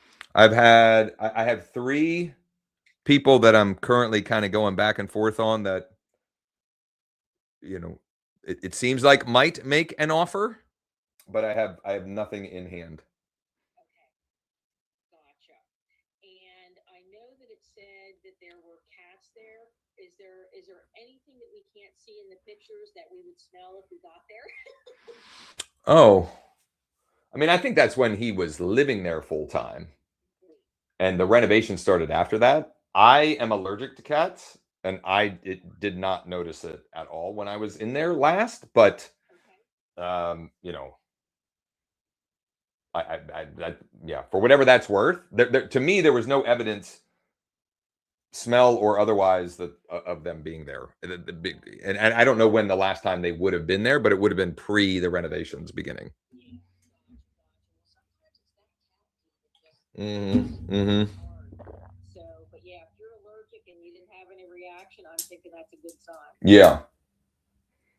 I have 3 people that I'm currently kind of going back and forth on that, it seems like might make an offer, but I have nothing in hand. Okay. Gotcha. And I know that it said that there were cats there. Is there anything that we can't see in the pictures that we would smell if we got there? Oh, I mean, I think that's when he was living there full time, and the renovation started after that. I am allergic to cats, and did not notice it at all when I was in there last. But Okay. yeah, for whatever that's worth, to me there was no evidence, smell or otherwise, that of them being there. And I don't know when the last time they would have been there, but it would have been pre the renovations beginning. Mm-hmm. So, but yeah, if you're allergic and you didn't have any reaction, I'm thinking that's a good sign. Yeah.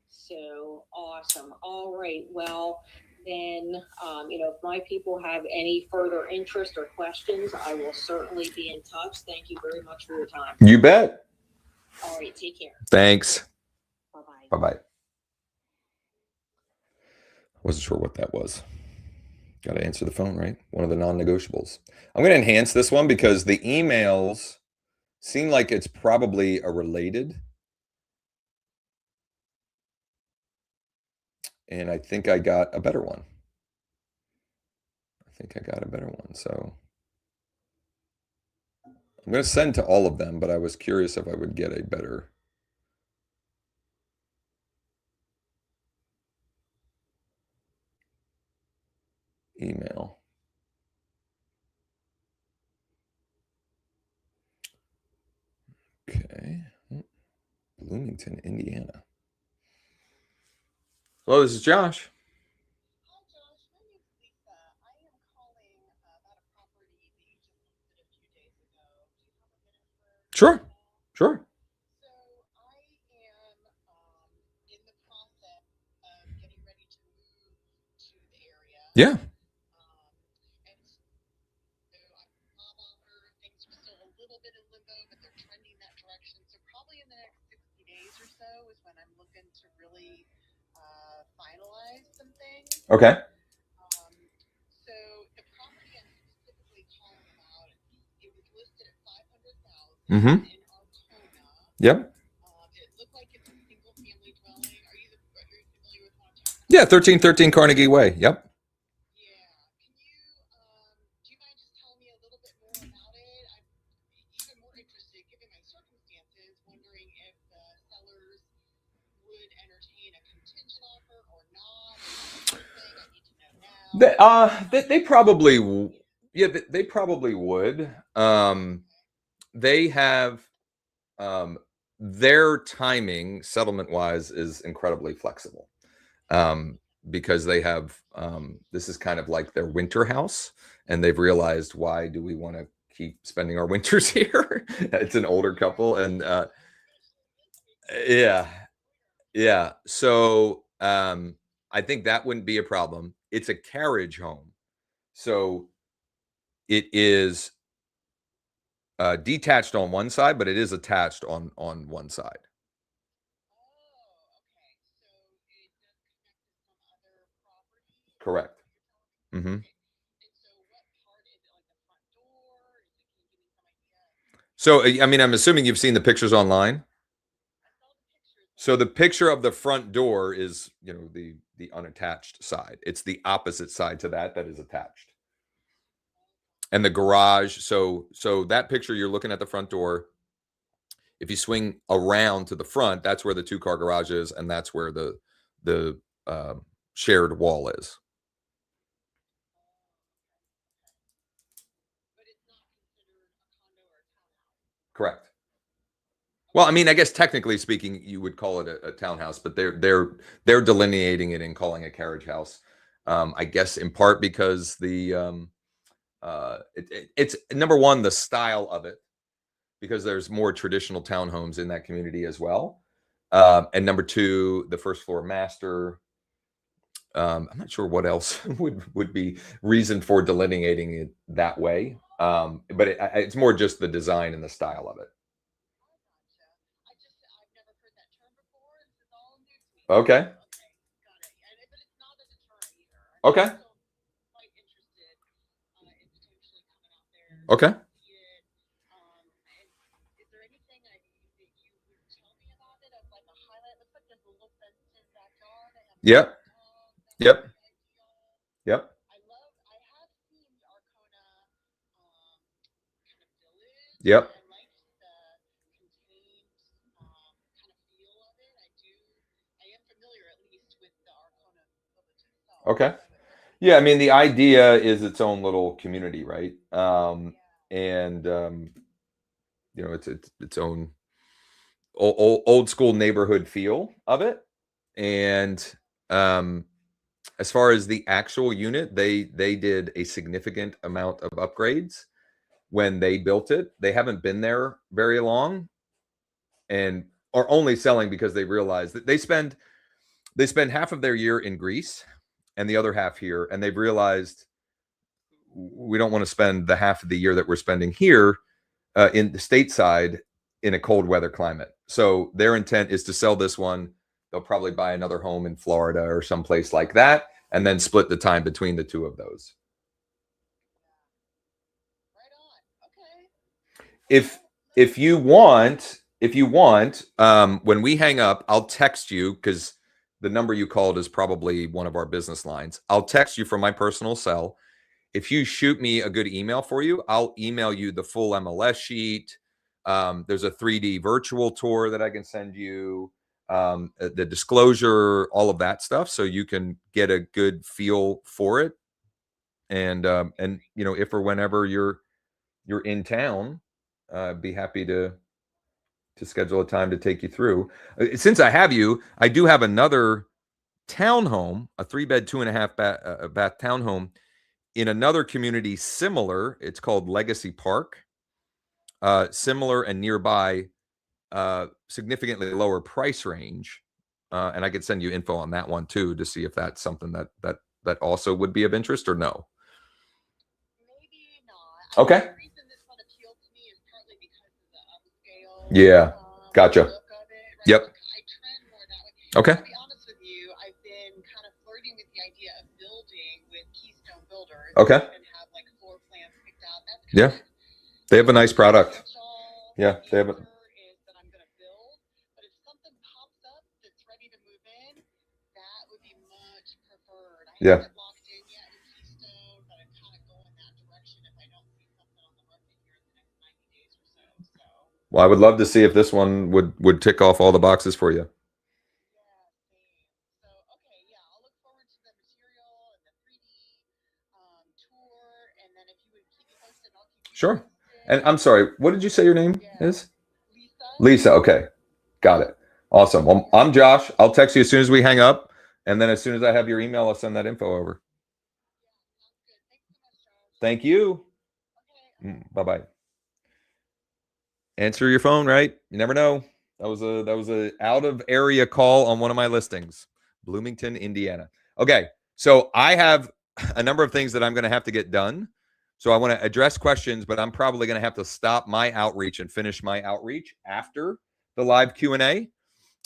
So awesome. All right. Well, then, if my people have any further interest or questions, I will certainly be in touch. Thank you very much for your time. You bet. All right. Take care. Thanks. Bye-bye. Bye-bye. Wasn't sure what that was. Got to answer the phone, right? One of the non-negotiables. I'm going to enhance this one because the emails seem like it's probably a related. And I think I got a better one. So I'm going to send to all of them, but I was curious if I would get a better email. Okay. Bloomington, Indiana. Hello, this is Josh. Hi, Josh. My name's Lisa. I am calling about a property that you just listed a few days ago. Do you have a minute for? Sure. Sure. So I am in the process of getting ready to move to the area. Yeah. And so I'm job offer. Things are still a little bit in limbo, but they're trending that direction. So probably in the next 60 days or so is when I'm looking to really finalize some things. Okay. So the property I'm specifically calling about, it was listed at $500,000 in Arcona. Yep. It looked like it's a single family dwelling. Are you familiar with what I'm talking about? Yeah, 1313 Carnegie Way. Yep. Yeah. Do you mind just telling me a little bit more about it? I'm even more interested, given my circumstances, wondering if the sellers would entertain a contingent offer or not. Is that something I need to know now? They probably, yeah, they probably would. They have, their timing settlement wise is incredibly flexible. Because they have, this is kind of like their winter house, and they've realized, why do we want to keep spending our winters here? It's an older couple, and yeah. So I think that wouldn't be a problem. It's a carriage home, so it is detached on one side, but it is attached on one side. Oh, okay. So it does connect to some other property? Correct. Mm-hmm. And so what part is it, like the front door? Can you give me some idea? So, I mean, I'm assuming you've seen the pictures online. I saw the pictures. So the picture of the front door is, the unattached side. It's the opposite side to that is attached. And the garage, so that picture, you're looking at the front door. If you swing around to the front, that's where the 2-car garage is, and that's where the shared wall is. But it's not considered a condo or a townhouse. Correct. Well, I mean, I guess technically speaking, you would call it a townhouse, but they're delineating it and calling it carriage house. I guess in part because it's number one, the style of it, because there's more traditional townhomes in that community as well. And number two, the first floor master. I'm not sure what else would be reason for delineating it that way. But it's more just the design and the style of it. I've never heard that term before. This is all new to me. Okay. Okay, got it. Yeah, but it's not a deterrent either. Okay. I'm still quite interested in potentially coming out there. Okay. See it. And is there anything that you would tell me about it as like a highlight? Looks like there's a little fenced in backyard. I have Yep. a dog. That's Yep. really ideal. Yep. I have seen the Arcona kind of village. Yep. I like the contained kind of feel of it. I am familiar at least with the Arcona village itself. Okay. Yeah, I mean, the idea is its own little community, right? And it's its own old school neighborhood feel of it. And as far as the actual unit, they did a significant amount of upgrades when they built it. They haven't been there very long, and are only selling because they realize that they spend half of their year in Greece and the other half here, and they've realized we don't want to spend the half of the year that we're spending here in the stateside in a cold weather climate. So their intent is to sell this one. They'll probably buy another home in Florida or someplace like that, and then split the time between the two of those. Right on. Okay. If you want, when we hang up, I'll text you, because the number you called is probably one of our business lines. I'll text you from my personal cell. If you shoot me a good email for you, I'll email you the full MLS sheet. There's a 3D virtual tour that I can send you, the disclosure, all of that stuff, so you can get a good feel for it. And if or whenever you're in town, be happy to schedule a time to take you through. Since I have you, I do have another townhome, a 3-bed, 2.5 bath townhome in another community similar. It's called Legacy Park. Similar and nearby, significantly lower price range. And I could send you info on that one too, to see if that's something that also would be of interest, or no. Maybe not. Okay. The reason this one appealed to me is partly because of the upscale. Yeah. Gotcha. Look of it, right? Yep. Like, I trend more that way. Okay. To be honest with you, I've been kind of flirting with the idea of building with Keystone Builders. Okay. And have like floor plans picked out. That's Yeah. kind of They have a nice product. Yeah, they have a. is that I'm gonna build, but if something pops up that's ready to move in, that would be much preferred. I Yeah. haven't locked in yet in Keystone, but I'm kind of going that direction if I don't see something on the market here in the next 90 days or so. Well, I would love to see if this one would tick off all the boxes for you. Yeah, same. So okay, yeah, I'll look forward to the material and the 3D tour, and then if you would keep me posted, I'll keep you Sure. posted. And I'm sorry, what did you say your name is? Lisa. Lisa. Okay. Got it. Awesome. Well, I'm Josh. I'll text you as soon as we hang up. And then as soon as I have your email, I'll send that info over. Yeah, sounds good. Thanks so much, Josh. Thank you. Okay. Bye-bye. Answer your phone, right? You never know. That was a out of area call on one of my listings, Bloomington, Indiana. Okay. So I have a number of things that I'm going to have to get done. So I want to address questions, but I'm probably going to have to stop my outreach and finish my outreach after the live Q&A.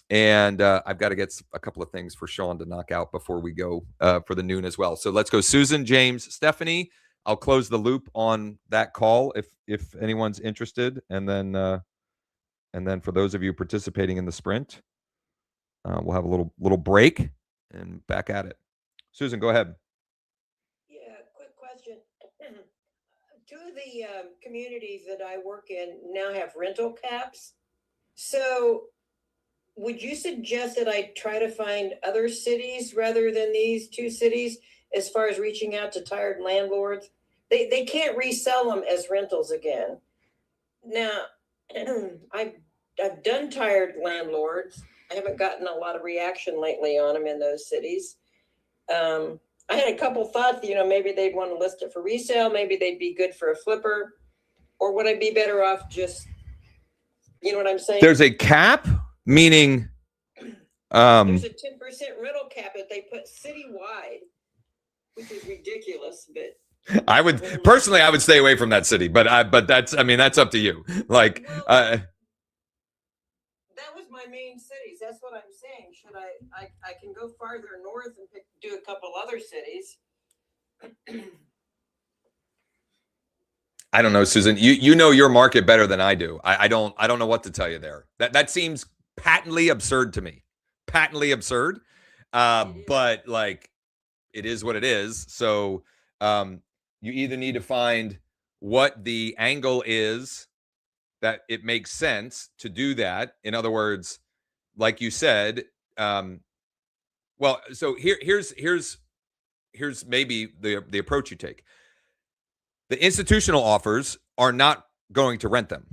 And I've got to get a couple of things for Sean to knock out before we go for the noon as well. So let's go. Susan, James, Stephanie. I'll close the loop on that call if anyone's interested. And then for those of you participating in the sprint, we'll have a little break and back at it. Susan, go ahead. Yeah, quick question. Two of the communities that I work in now have rental caps. So would you suggest that I try to find other cities rather than these two cities as far as reaching out to tired landlords? They can't resell them as rentals again. Now, I I've done tired landlords. I haven't gotten a lot of reaction lately on them in those cities. I had a couple thoughts, maybe they'd want to list it for resale. Maybe they'd be good for a flipper, or would I be better off just, you know what I'm saying? There's a cap, meaning There's a 10% rental cap that they put citywide, which is ridiculous, but I would personally, I would stay away from that city, but that's up to you. Like, that was my main cities. That's what I'm saying. Should I can go farther north and do a couple other cities. I don't know, Susan. You know your market better than I do. I don't know what to tell you there. That seems patently absurd to me. Patently absurd. But like, it is what it is. So you either need to find what the angle is that it makes sense to do that. In other words, like you said, well, so here's maybe the approach you take. The institutional offers are not going to rent them.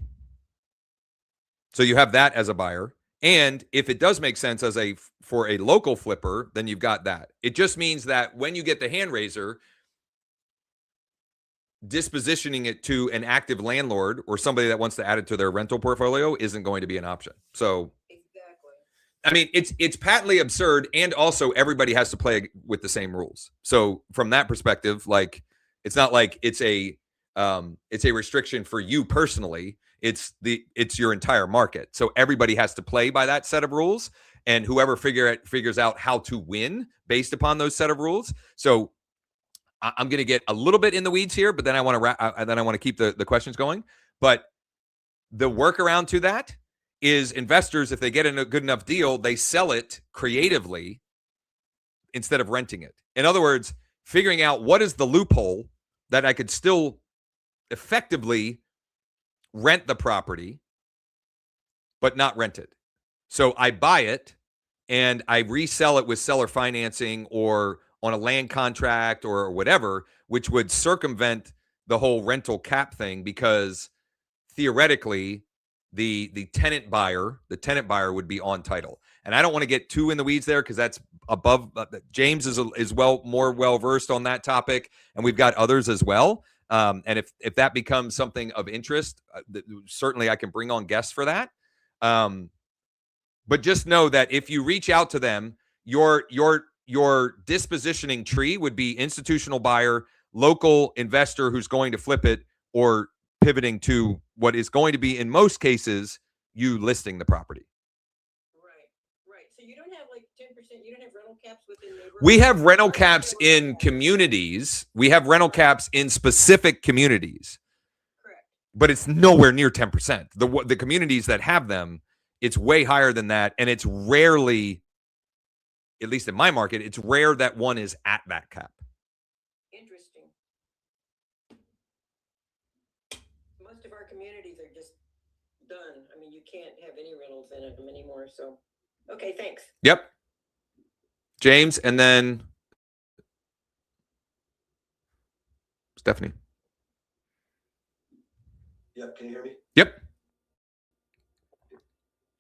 So you have that as a buyer. And if it does make sense for a local flipper, then you've got that. It just means that when you get the hand raiser, dispositioning it to an active landlord or somebody that wants to add it to their rental portfolio isn't going to be an option. So Exactly. I mean, it's patently absurd, and also everybody has to play with the same rules. So from that perspective, like, it's not like it's a restriction for you personally. It's your entire market. So everybody has to play by that set of rules, and whoever figures out how to win based upon those set of rules. So I'm going to get a little bit in the weeds here, but then I want to keep the questions going. But the workaround to that is investors, if they get in a good enough deal, they sell it creatively instead of renting it. In other words, figuring out what is the loophole that I could still effectively rent the property, but not rent it. So I buy it and I resell it with seller financing or on a land contract or whatever, which would circumvent the whole rental cap thing, because theoretically the tenant buyer would be on title. And I don't want to get too in the weeds there, because that's above. James is more well versed on that topic, and we've got others as well. And if that becomes something of interest, certainly I can bring on guests for that. But just know that if you reach out to them, your dispositioning tree would be institutional buyer, local investor who's going to flip it, or pivoting to what is going to be, in most cases, you listing the property. Right. So you don't have like 10%, you don't have rental caps within neighborhoods? We have rental caps in communities. We have rental caps in specific communities. Correct. But it's nowhere near 10%. The communities that have them, it's way higher than that. And it's rarely, at least in my market, it's rare that one is at that cap. Interesting. Most of our communities are just done. I mean, you can't have any rentals in them anymore. So, okay, thanks. Yep. James, and then Stephanie. Yep, can you hear me? Yep.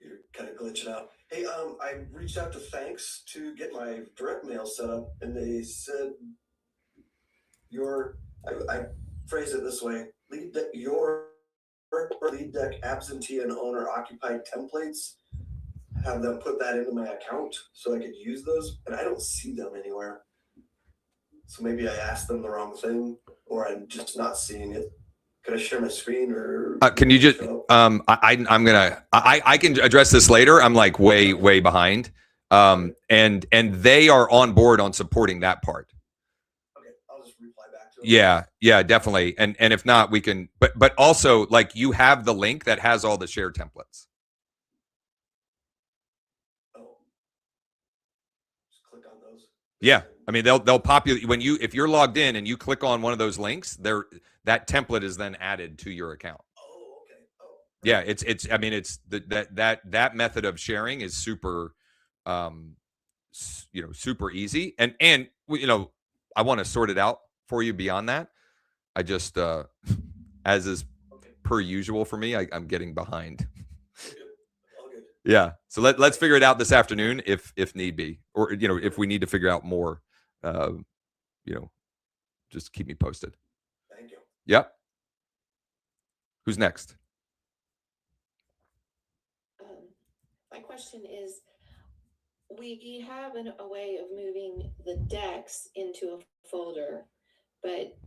You're kind of glitching out. Hey, I reached out to Thanks to get my direct mail set up, and they said I phrase it this way: your LeadDeck absentee and owner occupied templates, have them put that into my account so I could use those, and I don't see them anywhere. So maybe I asked them the wrong thing, or I'm just not seeing it. Could I share my screen, or can you just I can address this later. I'm like way behind. And they are on board on supporting that part. Okay, I'll just reply back to them. Yeah, definitely. And if not, we can, but also, like, you have the link that has all the share templates. Oh. Just click on those. Yeah. I mean, they'll populate if you're logged in and you click on one of those links, that template is then added to your account. Oh, okay. Oh. Yeah, it's that method of sharing is super super easy. And I want to sort it out for you beyond that. I just as is per usual for me, I'm getting behind. Yeah. So let's figure it out this afternoon if need be, or if we need to figure out more, just keep me posted. Thank you. Yep. Who's next? My question is, we have a way of moving the decks into a folder, but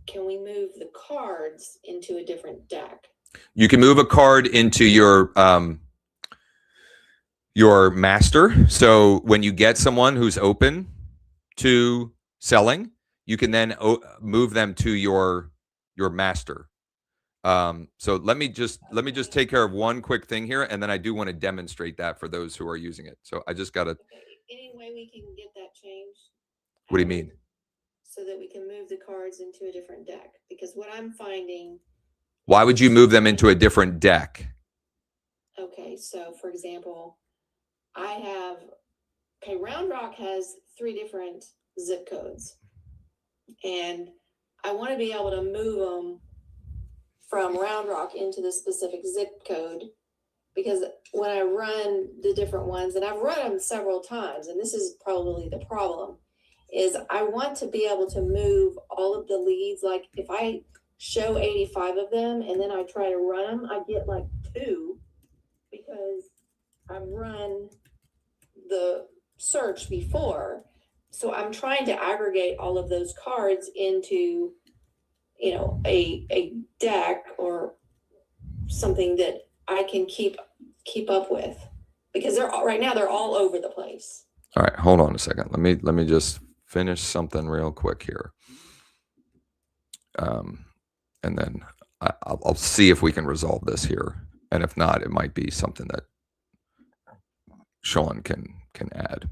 can we move the cards into a different deck? You can move a card into your master. So when you get someone who's open to selling, you can then move them to your master. So let me just take care of one quick thing here, and then I do want to demonstrate that for those who are using it. So I just got to. Okay. Any way we can get that changed? What do you mean? So that we can move the cards into a different deck, because what I'm finding. Why would you move them into a different deck? Okay, so for example, Round Rock has 3 different zip codes, and I want to be able to move them from Round Rock into the specific zip code, because when I run the different ones, and I've run them several times, and this is probably the problem, is I want to be able to move all of the leads. Like if I show 85 of them and then I try to run them, I get like 2 because I've run the search before. So I'm trying to aggregate all of those cards into, a deck or something that I can keep up with, because right now they're all over the place. All right, hold on a second. Let me just finish something real quick here. And then I'll see if we can resolve this here. And if not, it might be something that Sean can add.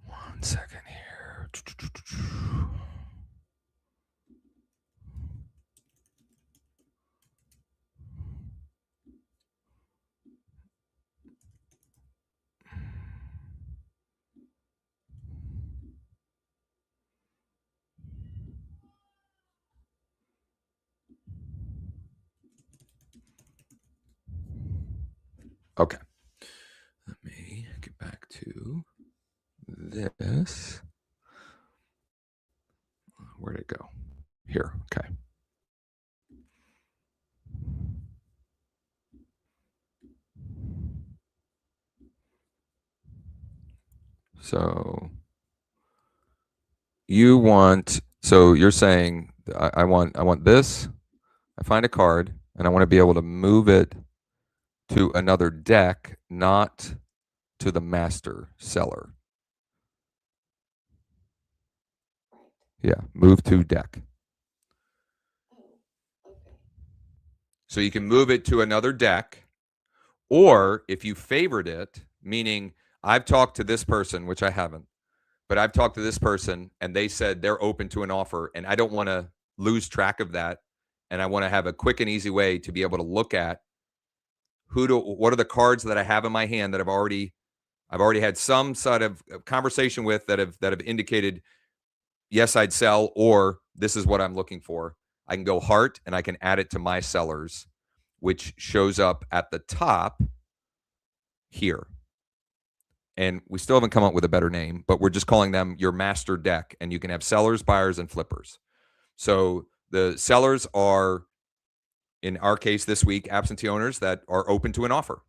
One second here. Okay. Let me get back to this. Where'd it go? Here. Okay. So you're saying I want this. I find a card and I want to be able to move it to another deck, not to the master seller. Yeah, move to deck. Oh, okay. So you can move it to another deck, or if you favored it, meaning I've talked to this person, which I haven't, but I've talked to this person and they said they're open to an offer, and I don't want to lose track of that. And I want to have a quick and easy way to be able to look at what are the cards that I have in my hand that I've already had some sort of conversation with that have indicated, yes, I'd sell, or this is what I'm looking for. I can go heart and I can add it to my sellers, which shows up at the top here. And we still haven't come up with a better name, but we're just calling them your master deck. And you can have sellers, buyers, and flippers. So the sellers are, in our case this week, absentee owners that are open to an offer.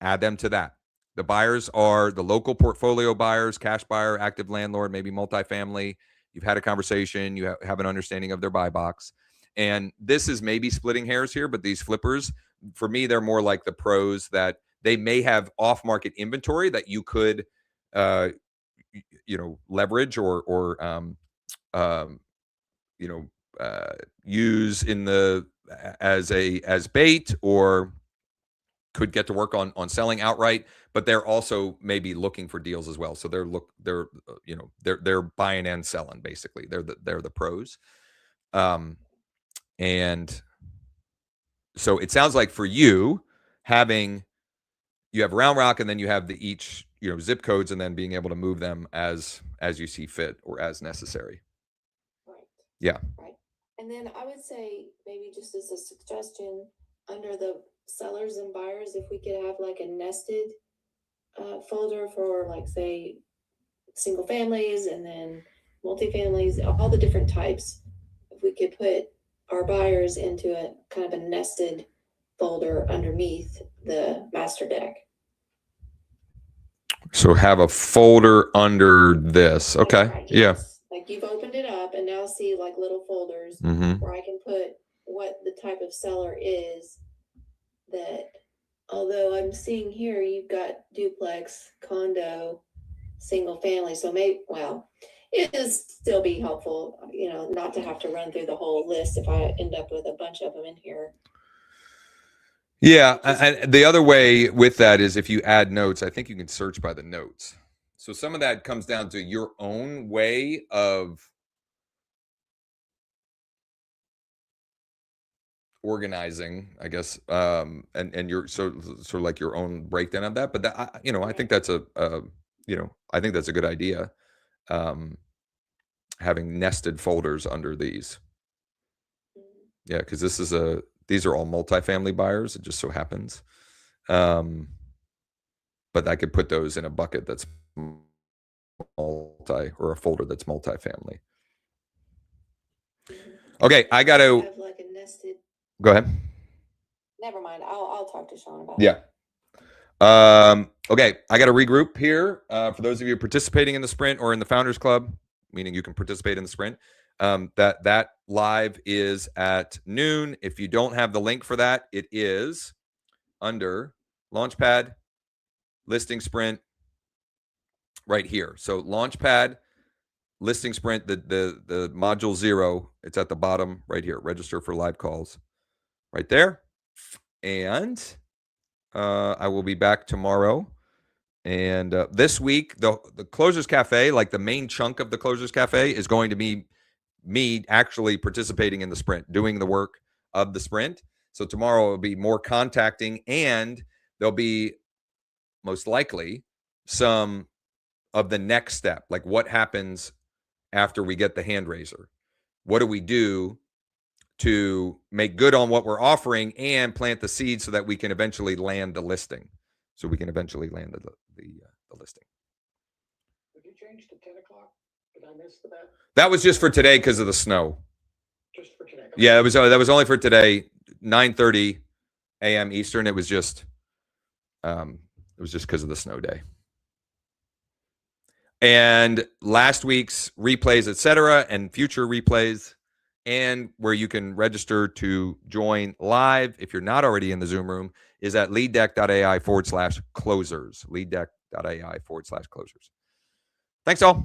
Add them to that. The buyers are the local portfolio buyers, cash buyer, active landlord, maybe multifamily. You've had a conversation. You have an understanding of their buy box. And this is maybe splitting hairs here, but these flippers, for me, they're more like the pros that they may have off-market inventory that you could, leverage or use as bait, or could get to work on selling outright, but they're also maybe looking for deals as well. So they're buying and selling, basically. They're the pros. And so it sounds like for you you have Round Rock, and then you have each zip codes, and then being able to move them as you see fit or as necessary. Right. Yeah. Right. And then I would say maybe just as a suggestion, under the sellers and buyers, if we could have like a nested folder for like, say, single families and then multifamilies, all the different types. If we could put our buyers into a kind of a nested folder underneath the master deck. So have a folder under this. That's Okay. right, Yeah. yes. Like you've opened it up and now see like little folders Mm-hmm. where I can put what the type of seller is. That although I'm seeing here you've got duplex, condo, single family, so maybe, well, it is still be helpful, you know, not to have to run through the whole list if I end up with a bunch of them in here. Yeah, and the other way with that is if you add notes, I think you can search by the notes. So some of that comes down to your own way of organizing, I guess, and your sort of like your own breakdown of that. But that, you know, I think that's I think that's a good idea. Having nested folders under these. Yeah, because these are all multifamily buyers. It just so happens. But I could put those in a bucket that's multi, or a folder that's multifamily. Okay, I got to Have like a nested. go ahead. Never mind. I'll talk to Sean about Yeah. Okay, I got to regroup here. For those of you participating in the sprint or in the Founders Club, meaning you can participate in the sprint, that live is at noon. If you don't have the link for that, it is under Launchpad Listing Sprint right here. So Launchpad Listing Sprint, the module 0, it's at the bottom right here. Register for live calls right there. And I will be back tomorrow. And this week, the Closers Cafe, like the main chunk of the Closers Cafe, is going to be me actually participating in the sprint, doing the work of the sprint. So tomorrow will be more contacting, and there'll be most likely some of the next step, like what happens after we get the hand raiser. What do we do to make good on what we're offering and plant the seed so that we can eventually land the listing? So we can eventually land the listing. Would you change to 10 o'clock? Did I miss that? That was just for today because of the snow. Just for today? Yeah, that was only for today, 9:30 a.m. Eastern. It was just because of the snow day. And last week's replays, etc., and future replays, and where you can register to join live if you're not already in the Zoom room, is at leaddeck.ai/closers. Leaddeck.ai/closers. Thanks all.